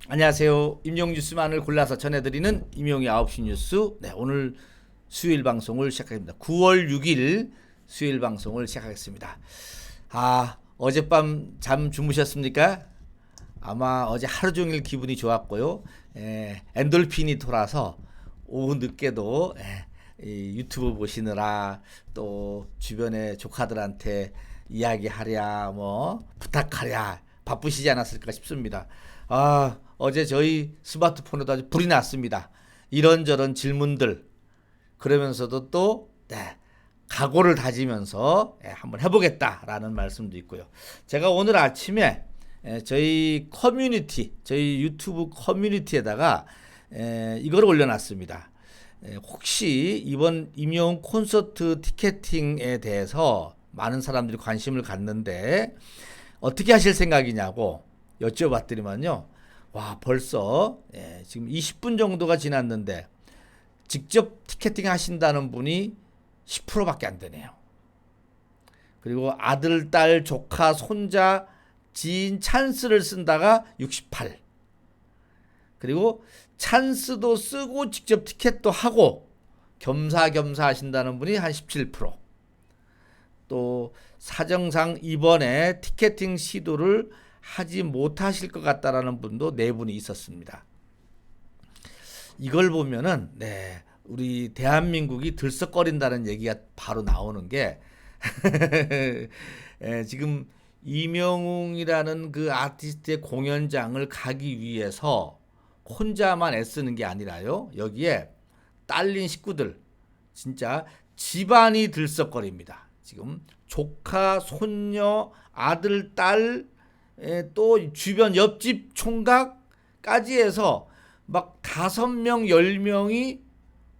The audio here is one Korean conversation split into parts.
안녕하세요. 임용 뉴스만을 골라서 전해드리는 임용의 9시 뉴스. 네, 오늘 수요일 방송을 시작합니다. 9월 6일 수요일 방송을 시작하겠습니다. 어젯밤 잠 주무셨습니까? 아마 어제 하루 종일 기분이 좋았고요. 엔돌핀이 돌아서 오후 늦게도 이 유튜브 보시느라 또 주변의 조카들한테 이야기하랴 뭐 부탁하랴 바쁘시지 않았을까 싶습니다. 어제 저희 스마트폰에도 아주 불이 났습니다. 이런저런 질문들 그러면서도 또 각오를 다지면서 한번 해보겠다라는 말씀도 있고요. 제가 오늘 아침에 저희 커뮤니티, 저희 유튜브 커뮤니티에다가 이걸 올려놨습니다. 혹시 이번 임용 콘서트 티켓팅에 대해서 많은 사람들이 관심을 갖는데 어떻게 하실 생각이냐고 여쭤봤더니만요. 와, 벌써 지금 20분 정도가 지났는데 직접 티켓팅 하신다는 분이 10%밖에 안 되네요. 그리고 아들, 딸, 조카, 손자, 지인 찬스를 쓴다가 68. 그리고 찬스도 쓰고 직접 티켓도 하고 겸사겸사 하신다는 분이 한 17%. 또 사정상 이번에 티켓팅 시도를 하지 못하실 것 같다라는 분도 4분이 있었습니다. 이걸 보면은 우리 대한민국이 들썩거린다는 얘기가 바로 나오는 게 지금 이명웅이라는 그 아티스트의 공연장을 가기 위해서 혼자만 애쓰는 게 아니라요. 여기에 딸린 식구들 진짜 집안이 들썩거립니다. 지금 조카, 손녀, 아들, 딸, 또 주변 옆집 총각까지 해서 막 5명, 10명이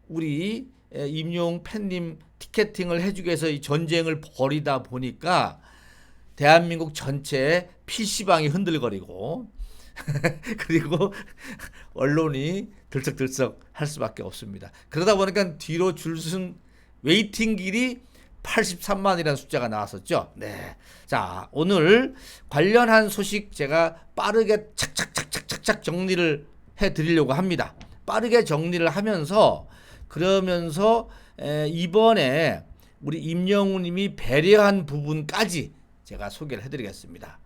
우리 임용 팬님 티켓팅을 해주기 위해서 이 전쟁을 벌이다 보니까 대한민국 전체의 PC방이 흔들거리고 그리고 언론이 들썩들썩 할 수밖에 없습니다. 그러다 보니까 뒤로 줄선 웨이팅 길이 83만이라는 숫자가 나왔었죠. 네. 자, 오늘 관련한 소식 제가 빠르게 착착착착착 정리를 해 드리려고 합니다. 빠르게 정리를 하면서 그러면서 이번에 우리 임영웅 님이 배려한 부분까지 제가 소개를 해 드리겠습니다.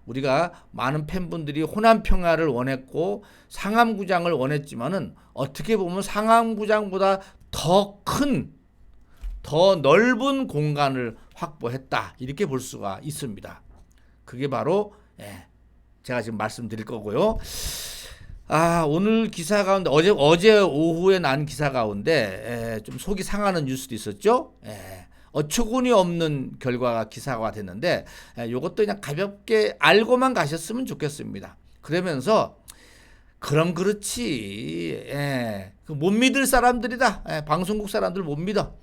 우리가 많은 팬분들이 호남 평화를 원했고 상암구장을 원했지만은 어떻게 보면 상암구장보다 더 넓은 공간을 확보했다 이렇게 볼 수가 있습니다. 그게 바로 제가 지금 말씀드릴 거고요. 오늘 기사 가운데 어제 오후에 난 기사 가운데 좀 속이 상하는 뉴스도 있었죠. 어처구니 없는 결과가 기사가 됐는데 이것도 그냥 가볍게 알고만 가셨으면 좋겠습니다. 그러면서 그럼 그렇지. 못 믿을 사람들이다. 방송국 사람들 못 믿어.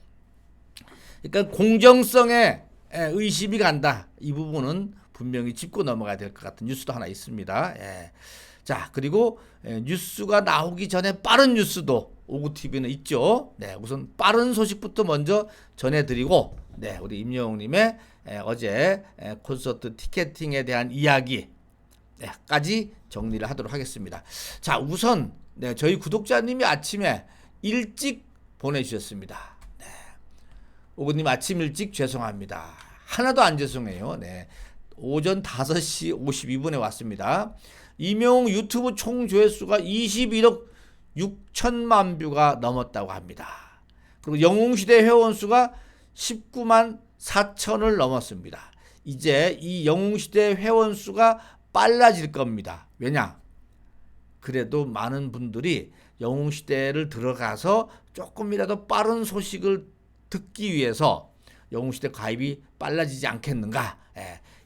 그러니까 공정성에 의심이 간다. 이 부분은 분명히 짚고 넘어가야 될 것 같은 뉴스도 하나 있습니다. 자, 그리고 뉴스가 나오기 전에 빠른 뉴스도 오구TV는 있죠. 우선 빠른 소식부터 먼저 전해드리고 우리 임영웅님의 어제 콘서트 티켓팅에 대한 이야기까지 정리를 하도록 하겠습니다. 자, 우선 저희 구독자님이 아침에 일찍 보내주셨습니다. 오구님 아침 일찍 죄송합니다. 하나도 안 죄송해요. 오전 5시 52분에 왔습니다. 임영웅 유튜브 총 조회수가 21억 6천만 뷰가 넘었다고 합니다. 그리고 영웅시대 회원수가 19만 4천을 넘었습니다. 이제 이 영웅시대 회원수가 빨라질 겁니다. 왜냐? 그래도 많은 분들이 영웅시대를 들어가서 조금이라도 빠른 소식을 듣기 위해서 영웅시대 가입이 빨라지지 않겠는가.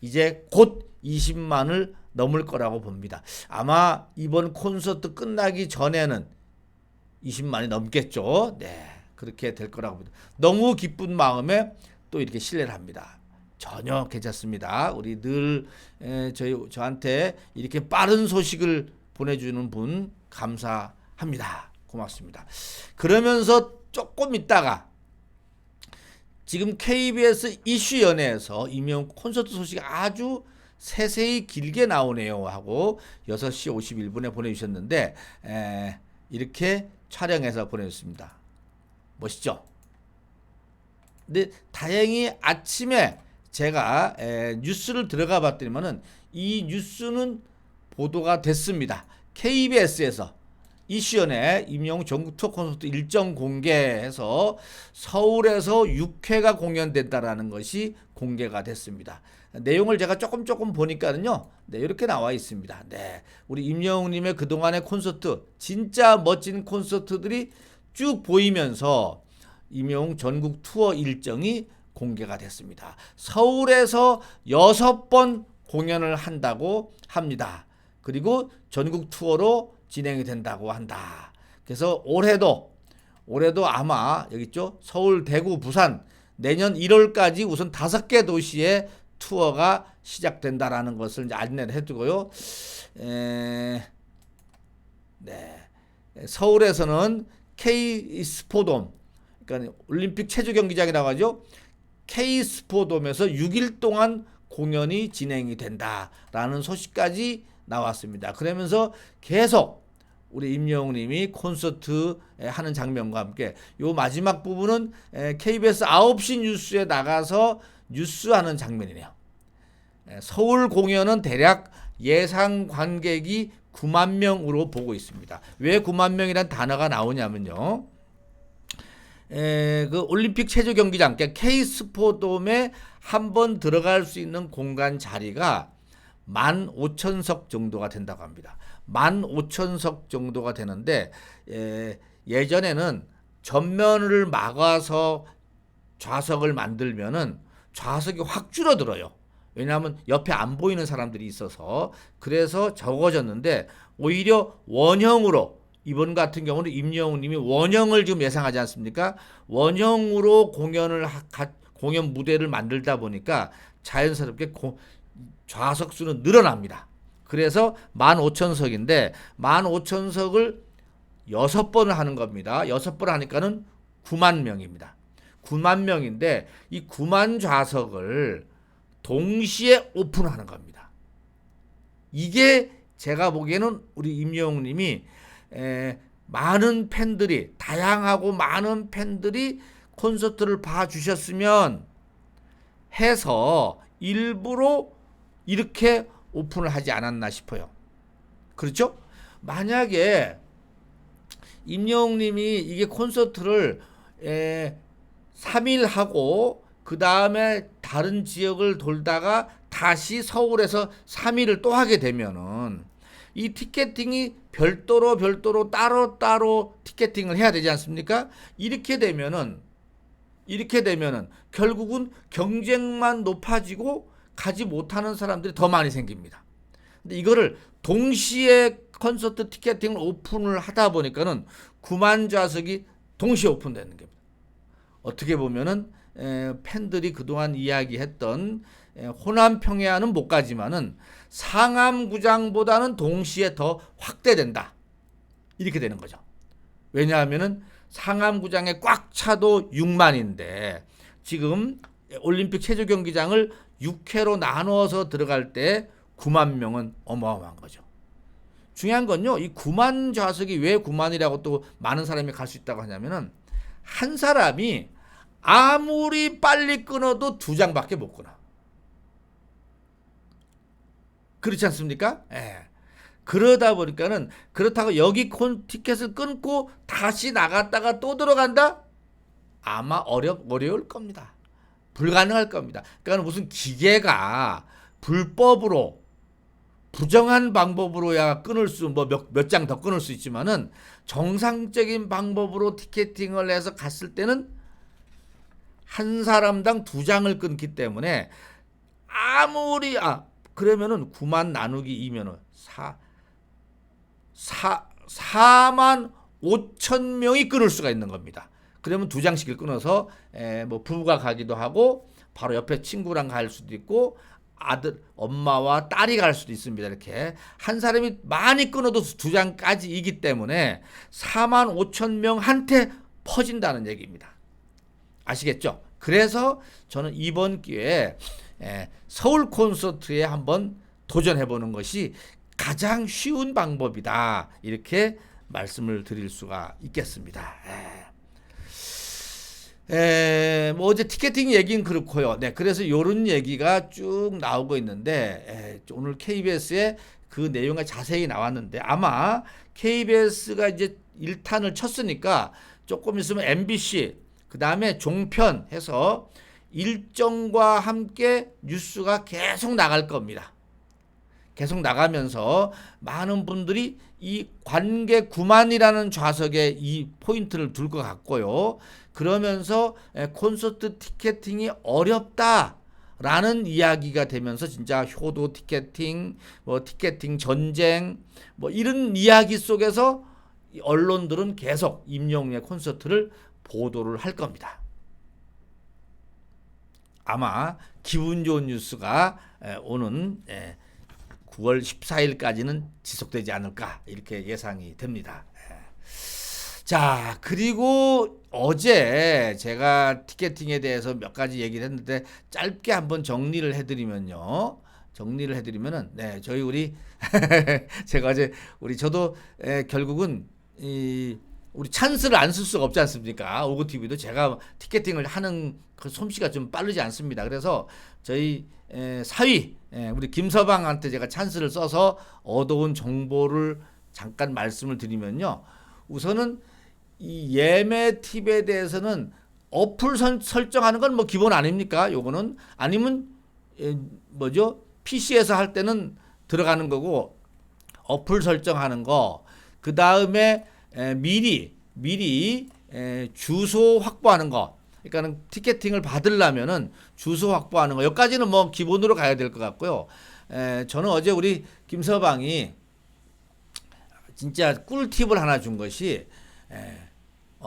이제 곧 20만을 넘을 거라고 봅니다. 아마 이번 콘서트 끝나기 전에는 20만이 넘겠죠. 그렇게 될 거라고 봅니다. 너무 기쁜 마음에 또 이렇게 신뢰를 합니다. 전혀 괜찮습니다. 우리 늘 저한테 이렇게 빠른 소식을 보내주는 분 감사합니다. 고맙습니다. 그러면서 조금 있다가 지금 KBS 이슈연예에서 임영웅 콘서트 소식이 아주 세세히 길게 나오네요 하고 6시 51분에 보내주셨는데 이렇게 촬영해서 보내줬습니다. 멋있죠? 근데 다행히 아침에 제가 뉴스를 들어가 봤더니만은 이 뉴스는 보도가 됐습니다. KBS에서 이시연의 임영웅 전국 투어 콘서트 일정 공개해서 서울에서 6회가 공연된다라는 것이 공개가 됐습니다. 내용을 제가 조금 보니까는요, 네, 이렇게 나와 있습니다. 네, 우리 임영웅님의 그동안의 콘서트, 진짜 멋진 콘서트들이 쭉 보이면서 임영웅 전국 투어 일정이 공개가 됐습니다. 서울에서 6번 공연을 한다고 합니다. 그리고 전국 투어로 진행이 된다고 한다. 그래서 올해도 아마 여기 있죠. 서울, 대구, 부산 내년 1월까지 우선 5개 도시의 투어가 시작된다라는 것을 이제 안내를 해두고요. 네. 서울에서는 K-스포돔, 그러니까 올림픽 체조 경기장이라고 하죠. K-스포돔에서 6일 동안 공연이 진행이 된다라는 소식까지 나왔습니다. 그러면서 계속 우리 임영웅님이 콘서트 하는 장면과 함께 요 마지막 부분은 KBS 9시 뉴스에 나가서 뉴스하는 장면이네요. 서울 공연은 대략 예상 관객이 9만 명으로 보고 있습니다. 왜 9만 명이란 단어가 나오냐면요. 그 올림픽 체조 경기장, 그러니까 K-스포돔에 한번 들어갈 수 있는 공간 자리가 15,000석 정도가 된다고 합니다. 15,000석 정도가 되는데 예전에는 전면을 막아서 좌석을 만들면은 좌석이 확 줄어들어요. 왜냐하면 옆에 안 보이는 사람들이 있어서 그래서 적어졌는데 오히려 원형으로 이번 같은 경우는 임영웅님이 원형을 지금 예상하지 않습니까? 원형으로 공연 무대를 만들다 보니까 자연스럽게 좌석 수는 늘어납니다. 그래서 15,000석인데 15,000석을 6번을 하는 겁니다. 6번 하니까는 9만 명입니다. 9만 명인데 이 9만 좌석을 동시에 오픈하는 겁니다. 이게 제가 보기에는 우리 임영웅님이 많은 팬들이, 다양하고 많은 팬들이 콘서트를 봐주셨으면 해서 일부러 이렇게 오픈을 하지 않았나 싶어요. 그렇죠? 만약에 임영웅님이 이게 콘서트를 3일 하고 그 다음에 다른 지역을 돌다가 다시 서울에서 3일을 또 하게 되면은 이 티켓팅이 별도로 따로 티켓팅을 해야 되지 않습니까? 이렇게 되면은 결국은 경쟁만 높아지고 가지 못하는 사람들이 더 많이 생깁니다. 근데 이거를 동시에 콘서트 티켓팅을 오픈을 하다 보니까는 9만 좌석이 동시에 오픈되는 겁니다. 어떻게 보면은 팬들이 그동안 이야기했던 호남 평야는 못 가지만은 상암구장보다는 동시에 더 확대된다. 이렇게 되는 거죠. 왜냐하면은 상암구장에 꽉 차도 6만인데 지금 올림픽 체조 경기장을 6회로 나누어서 들어갈 때 9만 명은 어마어마한 거죠. 중요한 건요, 이 9만 좌석이 왜 9만이라고 또 많은 사람이 갈 수 있다고 하냐면은 한 사람이 아무리 빨리 끊어도 2장밖에 못 끊어. 그렇지 않습니까? 예. 그러다 보니까는 그렇다고 여기 티켓을 끊고 다시 나갔다가 또 들어간다? 아마 어려울 겁니다. 불가능할 겁니다. 그러니까 무슨 기계가 불법으로 부정한 방법으로야 끊을 수 몇 장 더 끊을 수 있지만은 정상적인 방법으로 티켓팅을 해서 갔을 때는 한 사람당 2장을 끊기 때문에 아무리 그러면은 9만 나누기 2면은 4만 5천 명이 끊을 수가 있는 겁니다. 그러면 2장씩을 끊어서 뭐 부부가 가기도 하고 바로 옆에 친구랑 갈 수도 있고 아들, 엄마와 딸이 갈 수도 있습니다. 이렇게 한 사람이 많이 끊어도 2장까지이기 때문에 4만 5천 명한테 퍼진다는 얘기입니다. 아시겠죠? 그래서 저는 이번 기회에 서울 콘서트에 한번 도전해 보는 것이 가장 쉬운 방법이다. 이렇게 말씀을 드릴 수가 있겠습니다. 뭐 어제 티켓팅 얘기는 그렇고요. 네, 그래서 요런 얘기가 쭉 나오고 있는데, 오늘 KBS에 그 내용이 자세히 나왔는데, 아마 KBS가 이제 1탄을 쳤으니까 조금 있으면 MBC, 그 다음에 종편 해서 일정과 함께 뉴스가 계속 나갈 겁니다. 계속 나가면서 많은 분들이 이 관객 9만이라는 좌석에 이 포인트를 둘 것 같고요. 그러면서 콘서트 티켓팅이 어렵다라는 이야기가 되면서 진짜 효도 티켓팅, 뭐 티켓팅 전쟁, 뭐 이런 이야기 속에서 언론들은 계속 임영웅의 콘서트를 보도를 할 겁니다. 아마 기분 좋은 뉴스가 오는 9월 14일까지는 지속되지 않을까 이렇게 예상이 됩니다. 자, 그리고 어제 제가 티켓팅에 대해서 몇 가지 얘기를 했는데 짧게 한번 정리를 해드리면요. 네, 저희 우리 제가 어제 저도 결국은 우리 찬스를 안 쓸 수가 없지 않습니까? 오고TV도 제가 티켓팅을 하는 그 솜씨가 좀 빠르지 않습니다. 그래서 저희 사위 우리 김서방한테 제가 찬스를 써서 얻어온 정보를 잠깐 말씀을 드리면요. 우선은 이 예매 팁에 대해서는 어플 설정하는 건 뭐 기본 아닙니까? 요거는 아니면 뭐죠? PC에서 할 때는 들어가는 거고 어플 설정하는 거. 그 다음에 미리 주소 확보하는 거. 그러니까는 티켓팅을 받으려면은 주소 확보하는 거. 여기까지는 뭐 기본으로 가야 될 것 같고요. 저는 어제 우리 김서방이 진짜 꿀팁을 하나 준 것이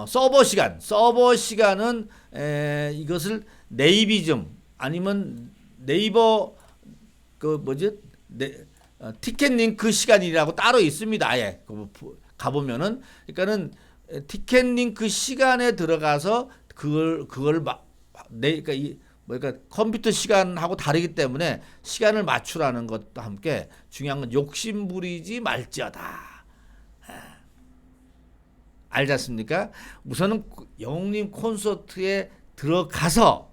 서버 시간은 이것을 네이비즘 아니면 네이버 그 뭐지 티켓 링크 시간이라고 따로 있습니다. 아예 가보면은 그러니까는 티켓 링크 시간에 들어가서 그걸 그러니까 컴퓨터 시간하고 다르기 때문에 시간을 맞추라는 것도 함께 중요한 건 욕심 부리지 말지어다. 알지 않습니까? 우선은 영웅님 콘서트에 들어가서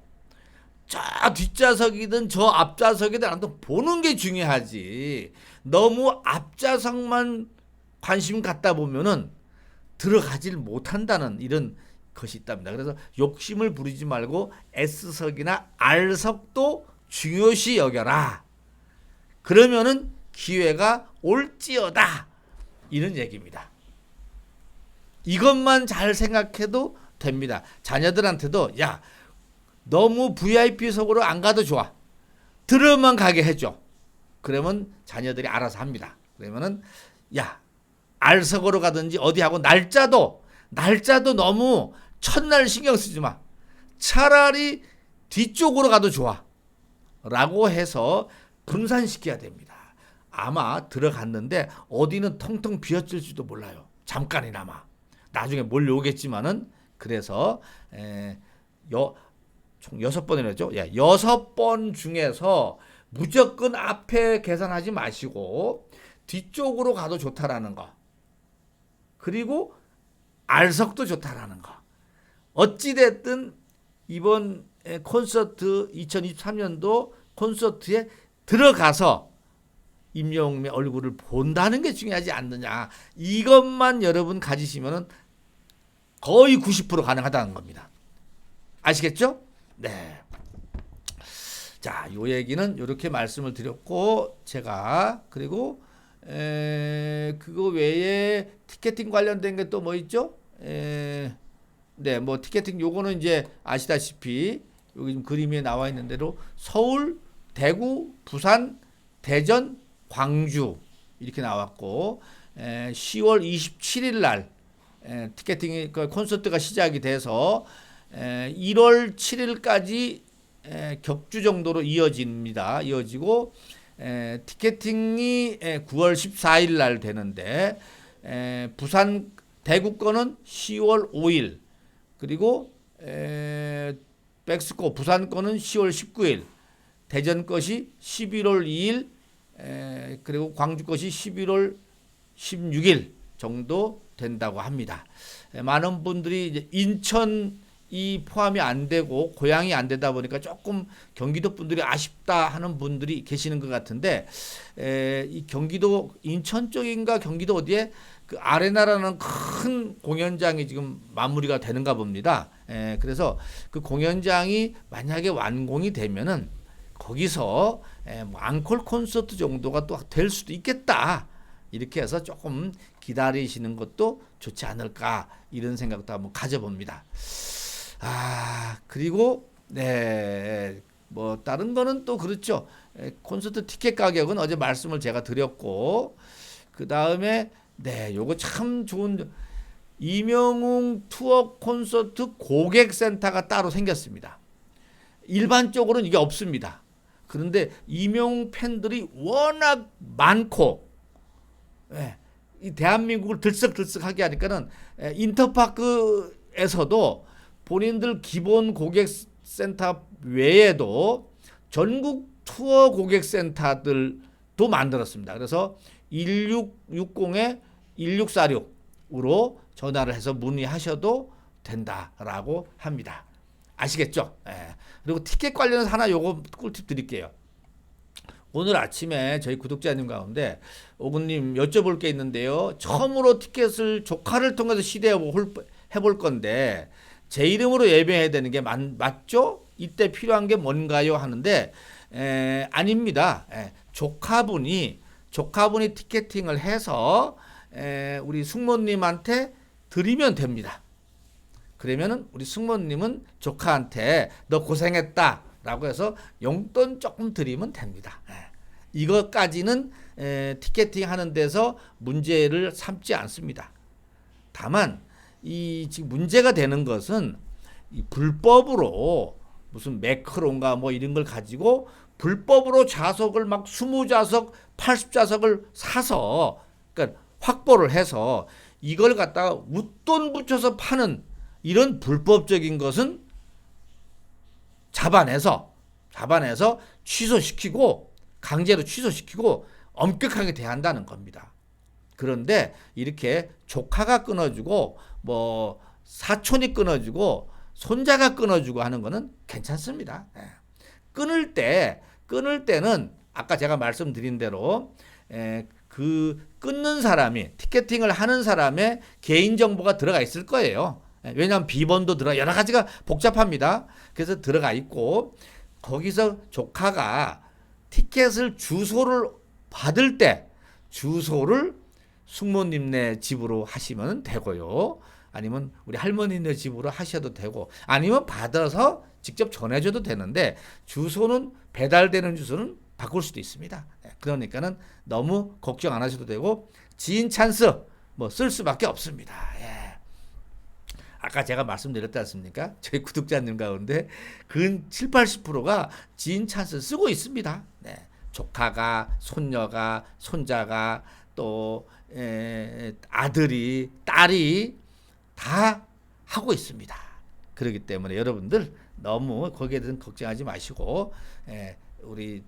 저 뒷좌석이든 저 앞좌석이든 아무튼 보는 게 중요하지. 너무 앞좌석만 관심 갖다 보면은 들어가질 못한다는 이런 것이 있답니다. 그래서 욕심을 부리지 말고 S석이나 R석도 중요시 여겨라. 그러면은 기회가 올지어다. 이런 얘기입니다. 이것만 잘 생각해도 됩니다. 자녀들한테도 야 너무 VIP석으로 안 가도 좋아. 들어만 가게 해줘. 그러면 자녀들이 알아서 합니다. 그러면은 야 R석으로 가든지 어디 하고 날짜도 너무 첫날 신경 쓰지 마. 차라리 뒤쪽으로 가도 좋아. 라고 해서 분산시켜야 됩니다. 아마 들어갔는데 어디는 텅텅 비었을지도 몰라요. 잠깐이나마. 나중에 몰려오겠지만은 그래서 총 6번을 했죠. 6번 중에서 무조건 앞에 계산하지 마시고 뒤쪽으로 가도 좋다라는 거. 그리고 R석도 좋다라는 거. 어찌됐든 이번 콘서트 2023년도 콘서트에 들어가서 임영웅의 얼굴을 본다는 게 중요하지 않느냐. 이것만 여러분 가지시면은 거의 90% 가능하다는 겁니다. 아시겠죠? 네. 자, 요 얘기는 이렇게 말씀을 드렸고 제가 그리고 그거 외에 티켓팅 관련된 게 또 뭐 있죠? 네, 뭐 티켓팅 요거는 이제 아시다시피 여기 지금 그림에 나와 있는 대로 서울, 대구, 부산, 대전, 광주 이렇게 나왔고 10월 27일 날 티켓팅이 콘서트가 시작이 돼서 1월 7일까지 격주 정도로 이어지고 티켓팅이 9월 14일 날 되는데 부산 대구 거는 10월 5일 그리고 백스코 부산 거는 10월 19일 대전 것이 11월 2일, 그리고 광주 것이 11월 16일 정도 된다고 합니다. 많은 분들이 이제 인천이 포함이 안 되고 고향이 안 되다 보니까 조금 경기도 분들이 아쉽다 하는 분들이 계시는 것 같은데, 이 경기도 인천 쪽인가 경기도 어디에 그 아레나라는 큰 공연장이 지금 마무리가 되는가 봅니다. 그래서 그 공연장이 만약에 완공이 되면은 거기서 뭐 앙콜 콘서트 정도가 또 될 수도 있겠다. 이렇게 해서 조금 기다리시는 것도 좋지 않을까, 이런 생각도 한번 가져봅니다. 그리고 뭐 다른 거는 또 그렇죠. 콘서트 티켓 가격은 어제 말씀을 제가 드렸고, 그 다음에 요거 참 좋은, 이명웅 투어 콘서트 고객센터가 따로 생겼습니다. 일반적으로는 이게 없습니다. 그런데 이명웅 팬들이 워낙 많고, 이 대한민국을 들썩들썩하게 하니까는 인터파크에서도 본인들 기본 고객센터 외에도 전국 투어 고객센터들도 만들었습니다. 그래서 1660-1646으로 전화를 해서 문의하셔도 된다라고 합니다. 아시겠죠? 그리고 티켓 관련해서 하나 요거 꿀팁 드릴게요. 오늘 아침에 저희 구독자님 가운데 오근님 여쭤볼 게 있는데요. 처음으로 티켓을 조카를 통해서 시대해볼 건데 제 이름으로 예매해야 되는 게 맞죠? 이때 필요한 게 뭔가요? 하는데 아닙니다. 조카분이 티켓팅을 해서 우리 숙모님한테 드리면 됩니다. 그러면은 우리 숙모님은 조카한테 너 고생했다 라고 해서 용돈 조금 드리면 됩니다. 이것까지는 티켓팅 하는 데서 문제를 삼지 않습니다. 다만 이 지금 문제가 되는 것은 이 불법으로 무슨 매크론가 뭐 이런 걸 가지고 불법으로 좌석을 막 20좌석, 80좌석을 사서, 그러니까 확보를 해서 이걸 갖다가 웃돈 붙여서 파는 이런 불법적인 것은 잡아내서 취소시키고, 강제로 취소시키고 엄격하게 대한다는 겁니다. 그런데 이렇게 조카가 끊어주고 뭐 사촌이 끊어주고 손자가 끊어주고 하는 거는 괜찮습니다. 끊을 때는 아까 제가 말씀드린 대로 그 끊는 사람이, 티켓팅을 하는 사람의 개인정보가 들어가 있을 거예요. 왜냐하면 비번도 여러 가지가 복잡합니다. 그래서 들어가 있고, 거기서 조카가 티켓을 주소를 받을 때 주소를 숙모님네 집으로 하시면 되고요. 아니면 우리 할머니네 집으로 하셔도 되고, 아니면 받아서 직접 전해줘도 되는데 주소는, 배달되는 주소는 바꿀 수도 있습니다. 그러니까는 너무 걱정 안 하셔도 되고, 지인 찬스 뭐 쓸 수밖에 없습니다. 아까 제가 말씀드렸지 않습니까? 저희 구독자님 가운데 근 70-80%가 지인 찬스 쓰고 있습니다. 조카가, 손녀가, 손자가, 또 아들이, 딸이 다 하고 있습니다. 그렇기 때문에 여러분들 너무 거기에 대해서 걱정하지 마시고, 우리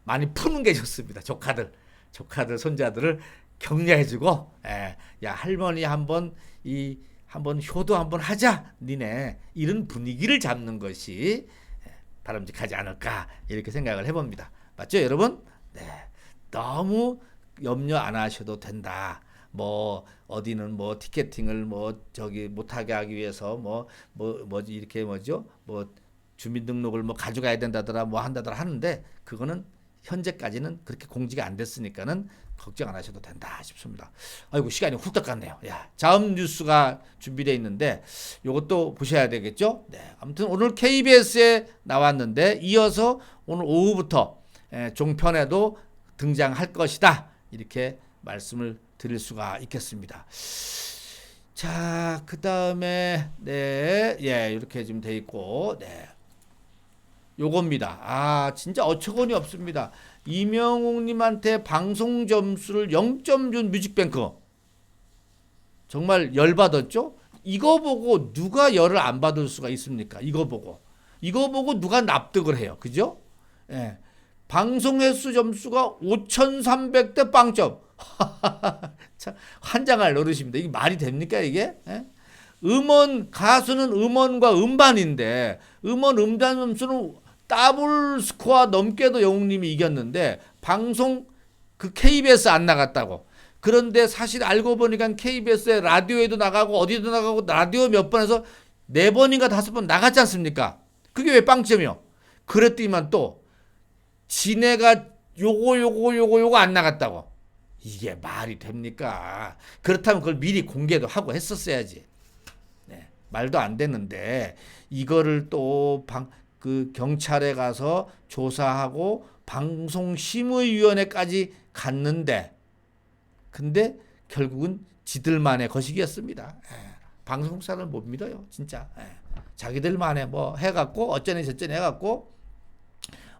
많이 푸는 게 좋습니다. 조카들, 손자들을 격려해주고, 야 할머니 한번 효도 한번 하자, 니네, 이런 분위기를 잡는 것이 바람직하지 않을까, 이렇게 생각을 해봅니다. 맞죠, 여러분? 너무 염려 안 하셔도 된다. 뭐 어디는 뭐 티켓팅을 뭐 저기 못하게 하기 위해서 뭐지 이렇게 뭐죠, 뭐 주민등록을 뭐 가져가야 된다더라, 뭐 한다더라 하는데, 그거는 현재까지는 그렇게 공지가 안 됐으니까는 걱정 안 하셔도 된다 싶습니다. 아이고, 시간이 훅 갔네요. 다음 뉴스가 준비되어 있는데 이것도 보셔야 되겠죠. 아무튼 오늘 KBS에 나왔는데 이어서 오늘 오후부터 종편에도 등장할 것이다, 이렇게 말씀을 드릴 수가 있겠습니다. 자, 그 다음에 이렇게 지금 돼 있고, 요겁니다. 진짜 어처구니 없습니다. 이명웅님한테 방송 점수를 0점 준 뮤직뱅크. 정말 열받았죠? 이거 보고 누가 열을 안 받을 수가 있습니까? 이거 보고 누가 납득을 해요. 그죠? 예. 방송 횟수 점수가 5,300대 빵점. 참 환장할 노릇입니다. 이게 말이 됩니까 이게? 예? 가수는 음원과 음반인데 음원 음반 점수는 더블 스코어 넘게도 영웅님이 이겼는데 방송 그 KBS 안 나갔다고. 그런데 사실 알고 보니까 KBS에 라디오에도 나가고 어디도 나가고 라디오 몇 번에서 4번인가 5번 나갔지 않습니까? 그게 왜 빵점이요? 그랬더니만 또 지네가 요거 안 나갔다고. 이게 말이 됩니까? 그렇다면 그걸 미리 공개도 하고 했었어야지. 네, 말도 안 되는데 이거를 또 그 경찰에 가서 조사하고 방송심의위원회까지 갔는데 근데 결국은 지들만의 거시기였습니다. 방송사를 못 믿어요, 진짜. 자기들만의 뭐 해갖고 어쩌니 저쩌니 해갖고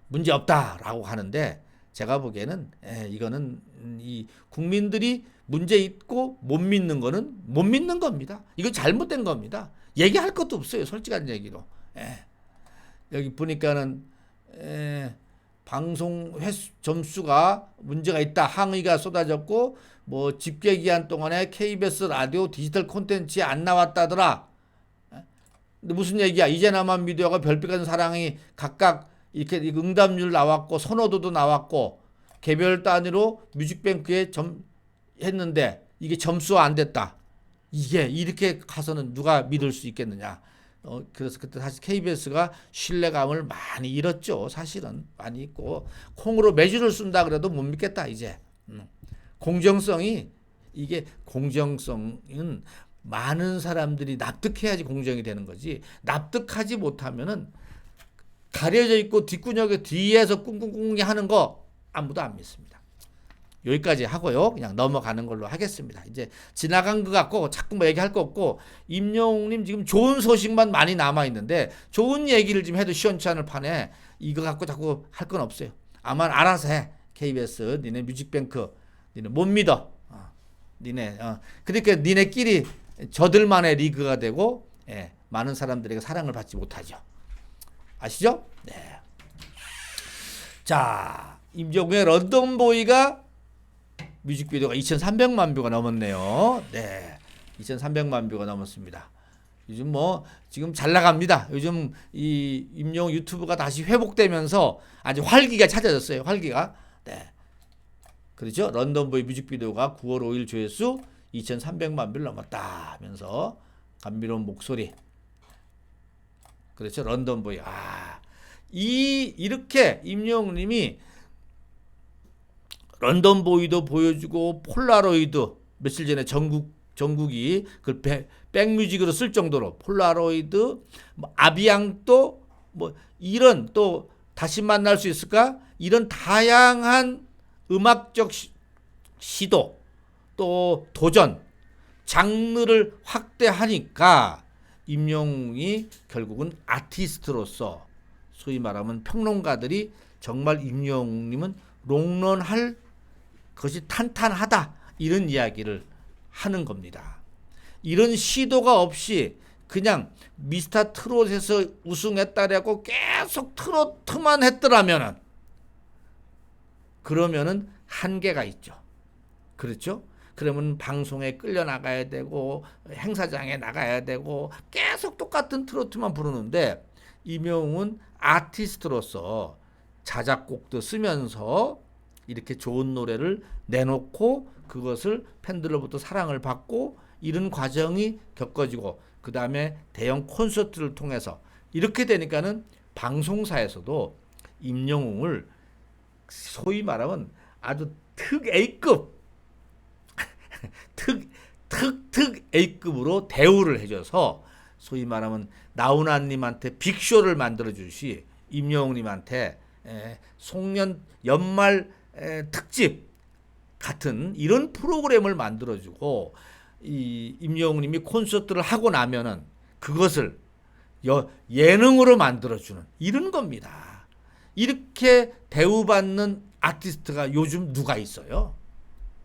문제 없다라고 하는데 제가 보기에는 이거는 이 국민들이 문제 있고 못 믿는 거는 못 믿는 겁니다. 이거 잘못된 겁니다. 얘기할 것도 없어요, 솔직한 얘기로. 여기 보니까는 방송 횟수 점수가 문제가 있다 항의가 쏟아졌고 뭐 집계 기한 동안에 KBS 라디오 디지털 콘텐츠에 안 나왔다더라. 근데 무슨 얘기야? 이제나만 미디어가 별빛 같은 사랑이 각각 이렇게 응답률 나왔고 선호도도 나왔고 개별 단위로 뮤직뱅크에 했는데 이게 점수가 안 됐다. 이게 이렇게 가서는 누가 믿을 수 있겠느냐? 그래서 그때 사실 KBS가 신뢰감을 많이 잃었죠. 사실은 많이 있고 콩으로 매주를 쓴다 그래도 못 믿겠다 이제. 공정성은 많은 사람들이 납득해야지 공정이 되는 거지. 납득하지 못하면은 가려져 있고 뒷구녕에 뒤에서 꿍꿍꿍 하는 거 아무도 안 믿습니다. 여기까지 하고요. 그냥 넘어가는 걸로 하겠습니다. 이제 지나간 것 같고 자꾸 뭐 얘기할 거 없고 임영웅님 지금 좋은 소식만 많이 남아 있는데 좋은 얘기를 좀 해도 시원찮을 판에 이거 갖고 자꾸 할 건 없어요. 아마 알아서 해. KBS 니네 뮤직뱅크 니네 못 믿어. 그러니까 니네끼리 저들만의 리그가 되고 많은 사람들에게 사랑을 받지 못하죠. 아시죠? 네. 자, 임영웅의 런던보이가 뮤직비디오가 2,300만 뷰가 넘었네요. 네. 2,300만 뷰가 넘었습니다. 요즘 뭐 지금 잘 나갑니다. 요즘 이 임영웅 유튜브가 다시 회복되면서 아주 활기가 찾아졌어요. 활기가. 네. 그렇죠? 런던보이 뮤직비디오가 9월 5일 조회수 2,300만 뷰를 넘었다 하면서 감미로운 목소리. 그렇죠? 런던보이. 이렇게 임영웅님이 런던보이도 보여주고 폴라로이드 며칠 전에 전국이 그 백뮤직으로 쓸 정도로 폴라로이드, 뭐 아비앙또 뭐 이런 또 다시 만날 수 있을까? 이런 다양한 음악적 시도 또 도전 장르를 확대하니까 임영웅이 결국은 아티스트로서 소위 말하면 평론가들이 정말 임영웅님은 롱런할 것이 탄탄하다 이런 이야기를 하는 겁니다. 이런 시도가 없이 그냥 미스터 트롯에서 우승했다라고 계속 트로트만 했더라면은 그러면은 한계가 있죠. 그렇죠? 그러면 방송에 끌려 나가야 되고 행사장에 나가야 되고 계속 똑같은 트로트만 부르는데 임영웅은 아티스트로서 자작곡도 쓰면서 이렇게 좋은 노래를 내놓고 그것을 팬들로부터 사랑을 받고 이런 과정이 겪어지고 그 다음에 대형 콘서트를 통해서 이렇게 되니까는 방송사에서도 임영웅을 소위 말하면 아주 특 A급 특 A급으로 대우를 해줘서 소위 말하면 나훈아님한테 빅쇼를 만들어주시 임영웅님한테 송년 연말 특집 같은 이런 프로그램을 만들어주고 이 임영웅님이 콘서트를 하고 나면은 그것을 예능으로 만들어주는 이런 겁니다. 이렇게 대우받는 아티스트가 요즘 누가 있어요?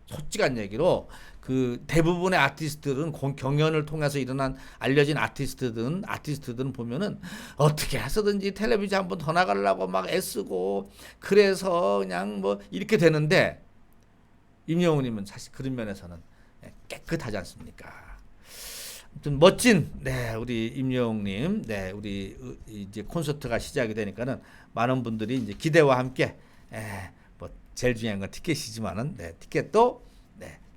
솔직한 얘기로 그 대부분의 아티스트들은 경연을 통해서 일어난 알려진 아티스트들은 보면은 어떻게 해서든지 텔레비전 한번 더 나가려고 막 애쓰고 그래서 그냥 뭐 이렇게 되는데 임영웅님은 사실 그런 면에서는 깨끗하지 않습니까? 아무튼 멋진 우리 임영웅님 우리 이제 콘서트가 시작이 되니까는 많은 분들이 이제 기대와 함께 뭐 제일 중요한 건 티켓이지만은 티켓도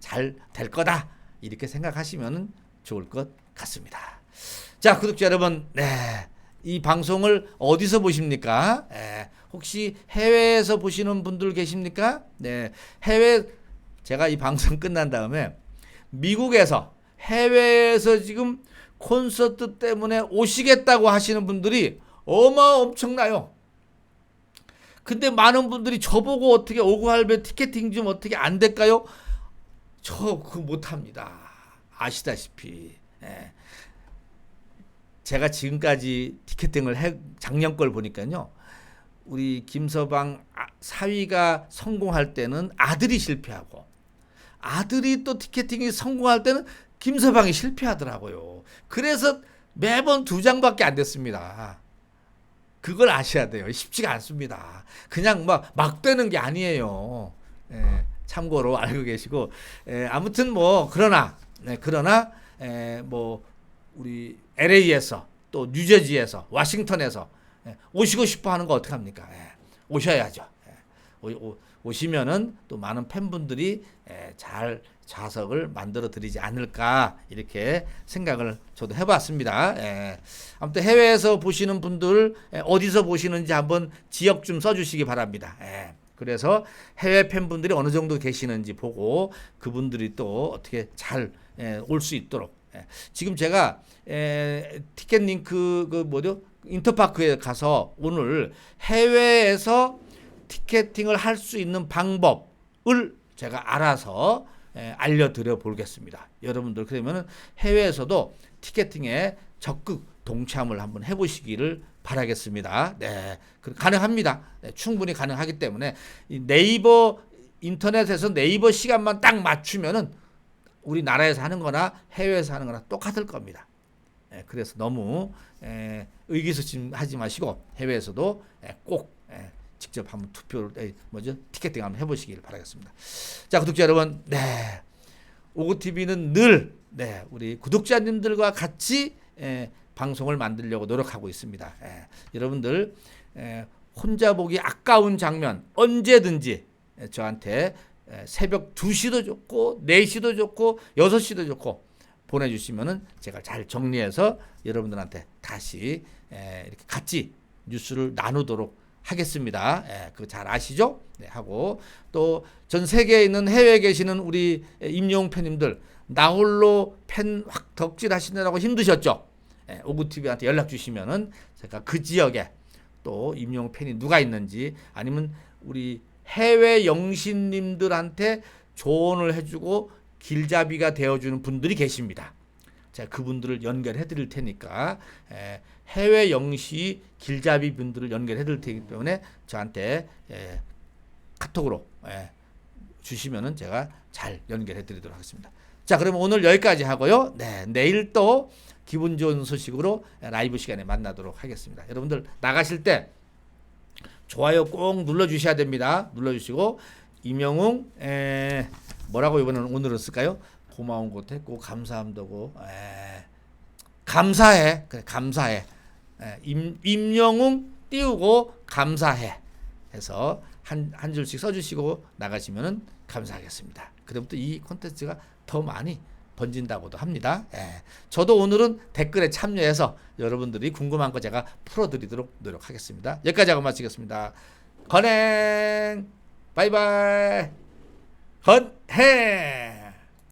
잘 될 거다 이렇게 생각하시면 좋을 것 같습니다. 자, 구독자 여러분, 이 방송을 어디서 보십니까? 혹시 해외에서 보시는 분들 계십니까? 제가 이 방송 끝난 다음에 미국에서 해외에서 지금 콘서트 때문에 오시겠다고 하시는 분들이 엄청나요. 근데 많은 분들이 저보고 어떻게 오구할배 티켓팅 좀 어떻게 안 될까요? 저 그거 못합니다. 아시다시피. 제가 지금까지 티켓팅을 작년 걸 보니까요. 우리 김서방 사위가 성공할 때는 아들이 실패하고 아들이 또 티켓팅이 성공할 때는 김서방이 실패하더라고요. 그래서 매번 2장밖에 안 됐습니다. 그걸 아셔야 돼요. 쉽지가 않습니다. 그냥 막 되는 게 아니에요. 참고로 알고 계시고 아무튼 뭐 그러나 뭐 우리 LA에서 또 뉴저지에서 와싱턴에서 오시고 싶어 하는 거 어떻게 합니까? 오셔야죠. 오시면은 또 많은 팬분들이 잘 좌석을 만들어 드리지 않을까 이렇게 생각을 저도 해봤습니다. 아무튼 해외에서 보시는 분들 어디서 보시는지 한번 지역 좀 써주시기 바랍니다. 그래서 해외 팬분들이 어느 정도 계시는지 보고 그분들이 또 어떻게 잘 올 수 있도록 지금 제가 티켓 링크 그 뭐죠 인터파크에 가서 오늘 해외에서 티켓팅을 할 수 있는 방법을 제가 알아서 알려드려 보겠습니다. 여러분들 그러면은 해외에서도 티켓팅에 적극 동참을 한번 해보시기를 바라겠습니다. 가능합니다. 충분히 가능하기 때문에 네이버 인터넷에서 네이버 시간만 딱 맞추면은 우리나라에서 하는 거나 해외에서 하는 거나 똑같을 겁니다. 그래서 너무 의기소침하지 마시고 해외에서도 꼭 직접 한번 투표를 티켓팅 한번 해보시길 바라겠습니다. 자, 구독자 여러분, 오구TV는 늘 우리 구독자님들과 같이 방송을 만들려고 노력하고 있습니다. 여러분들 혼자 보기 아까운 장면 언제든지 저한테 새벽 2시도 좋고 4시도 좋고 6시도 좋고 보내주시면은 제가 잘 정리해서 여러분들한테 다시 이렇게 같이 뉴스를 나누도록 하겠습니다. 그거 잘 아시죠? 하고 또 전 세계에 있는 해외에 계시는 우리 임영웅 팬님들 나 홀로 팬 확 덕질 하시느라고 힘드셨죠? 오구TV한테 연락 주시면은 제가 그 지역에 또 임영웅 팬이 누가 있는지 아니면 우리 해외 영신님들한테 조언을 해주고 길잡이가 되어주는 분들이 계십니다. 제가 그분들을 연결해 드릴 테니까 해외 영시 길잡이 분들을 연결해 드릴 테기 때문에 저한테 카톡으로 주시면은 제가 잘 연결해 드리도록 하겠습니다. 자, 그러면 오늘 여기까지 하고요. 내일 또 기분 좋은 소식으로 라이브 시간에 만나도록 하겠습니다. 여러분들 나가실 때 좋아요 꼭 눌러주셔야 됩니다. 눌러주시고 임영웅 뭐라고 오늘은 쓸까요? 고마운 것도 했고 감사함도 하고 감사해. 그래, 감사해. 임영웅 띄우고 감사해 해서 한 줄씩 써주시고 나가시면은 감사하겠습니다. 그럼 또 이 콘텐츠가 더 많이 번진다고도 합니다. 저도 오늘은 댓글에 참여해서 여러분들이 궁금한 거 제가 풀어드리도록 노력하겠습니다. 여기까지 하고 마치겠습니다. 건행 바이바이 건행